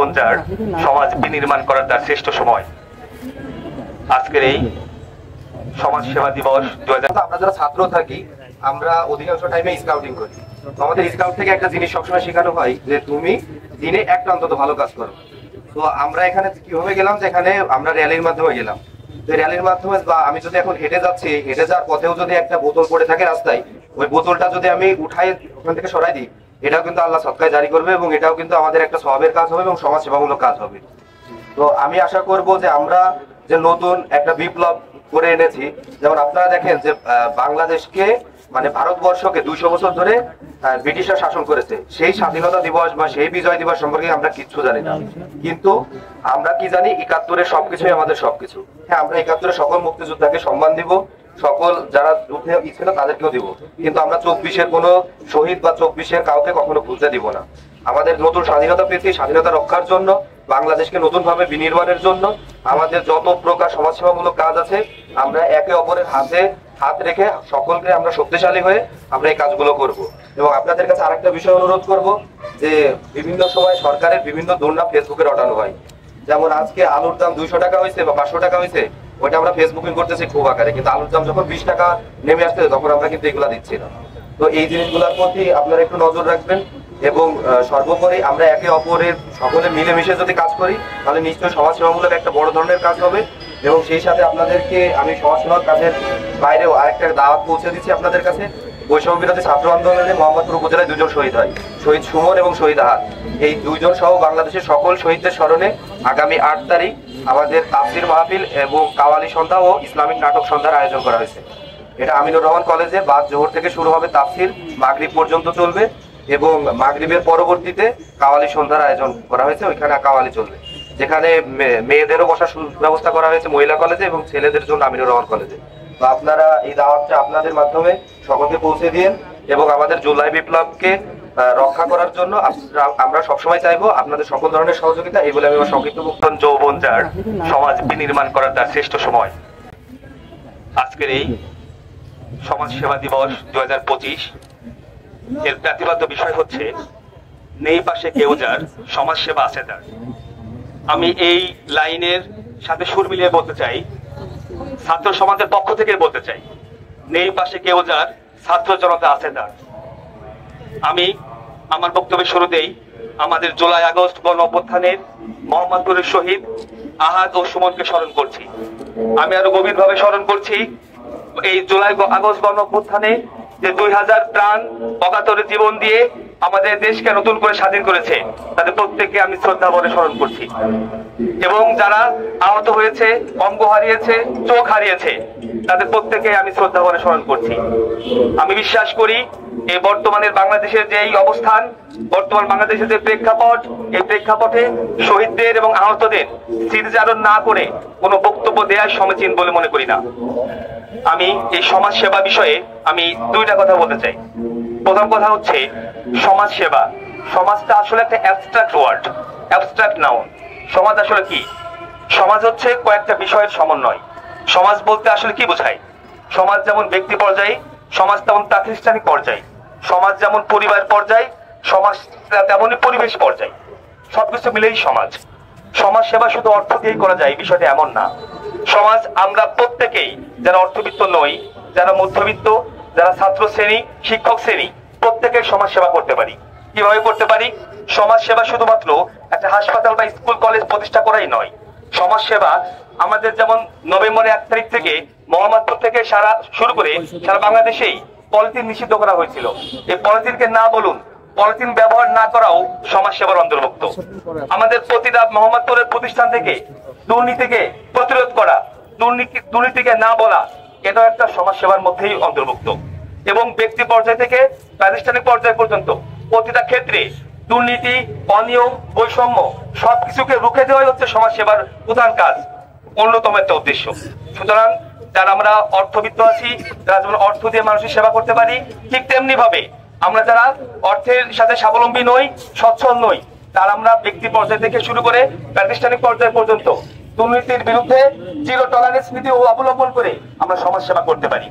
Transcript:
যৌবন যার সমাজ বিনির্মাণ করার তার শ্রেষ্ঠ সময়। আজকের এই সমাজ সেবা দিবস 2000 আমরা যারা ছাত্র থাকি আমরা অধিকাংশ টাইমে স্কাউটিং করি। আমাদের স্কাউট থেকে একটা জিনিস সবসময় শেখানো হয় যে তুমি দিনে একটা অন্তত ভালো কাজ করো। তো আমরা এখানে কিভাবে গেলাম, যে এখানে আমরা র্যালির মাধ্যমে গেলাম। তো র্যালির মাধ্যমে বা আমি যদি এখন হেঁটে যাচ্ছি, হেঁটে যাওয়ার পথেও যদি একটা বোতল পড়ে থাকে রাস্তায়, ওই বোতলটা যদি আমি উঠাই ওখান থেকে সরাই দিই, এটাও কিন্তু আল্লাহ সদকায় জারি করবে এবং এটাও কিন্তু আমাদের একটা সওয়াবের কাজ হবে এবং সমাজ সেবামূলক কাজ হবে। তো আমি আশা করব যে আমরা যে নতুন একটা বিপ্লব করে এনেছি, যেমন আপনারা দেখেন যে বাংলাদেশকে মানে ভারতবর্ষকে 200 বছর ধরে ব্রিটিশরা শাসন করেছে। সেই স্বাধীনতা দিবস বা সেই বিজয় দিবস সম্পর্কে আমরা কিচ্ছু জানি না, কিন্তু আমরা কি জানি 71-এর সবকিছুই আমাদের সবকিছু। হ্যাঁ, আমরা 71-এর সকল মুক্তিযোদ্ধাকে সম্মান দিব, সকল যারা যুদ্ধে ছিল তাদেরকেও দিব, কিন্তু আমরা 24-এর কোনো শহীদ বা 24-এর কাউকে কখনো ভুলতে দিব না। আমাদের নতুন স্বাধীনতা পেতে, স্বাধীনতা রক্ষার জন্য, বাংলাদেশকে নতুন ভাবে বিনির্মাণের জন্য আমাদের যত প্রকার সমাজসেবামূলক কাজ আছে আমরা একে অপরের হাতে হাত রেখে সকলকে আমরা শক্তিশালী হয়ে আমরা এই কাজগুলো করব। এবং আপনাদের কাছে আরেকটা বিষয় অনুরোধ করব যে বিভিন্ন সময় সরকারের বিভিন্ন দুর্নাম ফেসবুকে রটানো হয়। যেমন আজকে আলুর দাম 200 টাকা হয়েছে বা 500 টাকা হয়েছে, ওইটা আমরা ফেসবুকিং করতেছি খুব আকারে, কিন্তু আলুর দাম যখন 20 টাকা নেমে আসছে তখন আমরা কিন্তু এগুলা দিচ্ছি না। তো এই জিনিসগুলোর প্রতি আপনারা একটু নজর রাখবেন এবং সর্বোপরি আমরা একে অপরের সকলে মিলেমিশে যদি কাজ করি তাহলে নিশ্চয়ই সমাজসেবামূলক একটা বড় ধরনের কাজ হবে। এবং সেই সাথে আপনাদেরকে আমি সমাজসেবার কাজের বাইরেও আরেকটা দাওয়াত পৌঁছে দিচ্ছি আপনাদের কাছে। বৈষম্য বিরোধী ছাত্র আন্দোলনে মোহাম্মদপুর উপজেলায় 2 জন শহীদ হয়, শহীদ সুমন এবং শহীদ আহাদ। এই 2 জন সহ বাংলাদেশের সকল শহীদদের স্মরণে আগামী 8 তারিখ আমাদের তাফসির মাহফিল এবং কাওয়ালি সন্ধ্যা ও ইসলামিক নাটক সন্ধ্যার আয়োজন করা হয়েছে। এটা আমিনুর রহমান কলেজে বাদ জোহর থেকে শুরু হবে, তাফসির মাগরিব পর্যন্ত চলবে এবং মাগরিবের পরবর্তীতে কাওয়ালি সন্ধ্যার আয়োজন করা হয়েছে। ওইখানে কাওয়ালি চলবে, যেখানে মেয়েদেরও বসার ব্যবস্থা করা হয়েছে মহিলা কলেজে এবং ছেলেদের জন্য আমিনুর রহমান কলেজে। তো আপনারা এই দাওয়াতটা আপনাদের মাধ্যমে সকলকে পৌঁছে দিন এবং আমাদের জুলাই বিপ্লবকে রক্ষা করার জন্য আমরা সবসময় চাইবো আপনাদের সকল ধরনের সহযোগিতা। এই বলে আমি আমার সংক্ষিপ্ত বক্তব্য। যৌবন যার সমাজ বিনির্মাণ করার তার শ্রেষ্ঠ সময়। আজকের এই সমাজ সেবা দিবস 2025 এর প্রতিপাদ্য বিষয় হচ্ছে নেই পাশে কেউ যার সমাজ সেবা আছে তার। আমি এই লাইনের সাথে সুর মিলিয়ে বলতে চাই, ছাত্র সমাজের পক্ষ থেকে বলতে চাই, নেই পাশে কেউ যার ছাত্র জনতা আছে তার। আমি আমার বক্তব্যের শুরুতেই আমাদের জুলাই আগস্ট গণ অভ্যুত্থানের মোহাম্মদপুরের শহীদ আহাদ ও সুমনকে স্মরণ করছি। আমি আরো গভীরভাবে স্মরণ করছি এই জুলাই আগস্ট গণ অভ্যুত্থানে যে 2000 প্রাণ অকাতরে জীবন দিয়ে আমাদের দেশকে নতুন করে স্বাধীন করেছে, তাদের প্রত্যেককে আমি শ্রদ্ধা ভরে স্মরণ করছি। এবং যারা আহত হয়েছে, অঙ্গ হারিয়েছে, চোখ হারিয়েছে, তাদের প্রত্যেককে আমি শ্রদ্ধা ভরে স্মরণ করছি। আমি বিশ্বাস করি এই বর্তমানের বাংলাদেশের যে এই অবস্থান, বর্তমান বাংলাদেশের যে প্রেক্ষাপট, এই প্রেক্ষাপটে শহীদদের এবং আহতদের স্মৃতিচারণ না করে কোনো বক্তব্য দেওয়া সমীচীন বলে মনে করি না। আমি এই সমাজ সেবা বিষয়ে আমি 2টা কথা বলতে চাই। প্রথম কথা হচ্ছে সমাজ সেবা। সমাজটা আসলে একটা অ্যাবস্ট্রাক্ট ওয়ার্ড, অ্যাবস্ট্রাক্ট নাউন। সমাজ আসলে কি? সমাজ হচ্ছে কয়েকটা বিষয়ের সমন্বয়। সমাজ বলতে আসলে কি বোঝায়? সমাজ যেমন ব্যক্তি পর্যায়ে, সমাজ তেমন প্রাতিষ্ঠানিক পর্যায়ে, সমাজ যেমন পরিবার পর্যায়ে, সমাজ তেমনই পরিবেশ পর্যায়ে, সবকিছু মিলেই সমাজ। সমাজ সেবা শুধু অর্থ দিয়েই করা যায় বিষয়টা এমন না। সমাজ আমরা প্রত্যেকেই, যারা অর্থবিত্ত নই, যারা মধ্যবিত্ত, যারা ছাত্র শ্রেণী, শিক্ষক শ্রেণী, প্রত্যেকেই সমাজ সেবা করতে পারি। কিভাবে করতে পারি? সমাজ সেবা শুধুমাত্র একটা হাসপাতাল বা স্কুল কলেজ প্রতিষ্ঠা করাই নয়। সমাজ সেবা আমাদের যেমন নভেম্বরের 1 তারিখ থেকে মোহাম্মদপুর থেকে শুরু করে সারা বাংলাদেশেই পলিথিন নিষিদ্ধ করা হয়েছিল। এই পলিথিনকে না বলুন, পলিথিন ব্যবহার না করাও সমাজ সেবার অন্তর্ভুক্ত। আমাদের প্রতিটা মোহাম্মদপুরের প্রতিষ্ঠান থেকে দুর্নীতিকে প্রতিরোধ করা, দুর্নীতিকে না বলা, এটাও একটা সমাজ সেবার মধ্যেই অন্তর্ভুক্ত। এবং ব্যক্তি পর্যায় থেকে প্রাতিষ্ঠানিক পর্যায় পর্যন্ত প্রতিটা ক্ষেত্রে দুর্নীতি, অনিয়ম, বৈষম্য সবকিছুকে রুখে দেওয়াই হচ্ছে সমাজ সেবার প্রধান কাজ, অন্যতম একটা উদ্দেশ্য। সুতরাং যারা আমরা অর্থবিত্ত আছি, যারা যেমন অর্থ দিয়ে মানুষের সেবা করতে পারি, ঠিক তেমনি ভাবে আমরা যারা অর্থের সাথে স্বাবলম্বী নই, সচ্ছল নই, তারা আমরা ব্যক্তি পর্যায় থেকে শুরু করে প্রাতিষ্ঠানিক পর্যায় পর্যন্ত দুর্নীতির বিরুদ্ধে জিরো টলারেন্স নীতি অবলম্বন করে আমরা সমাজ সেবা করতে পারি।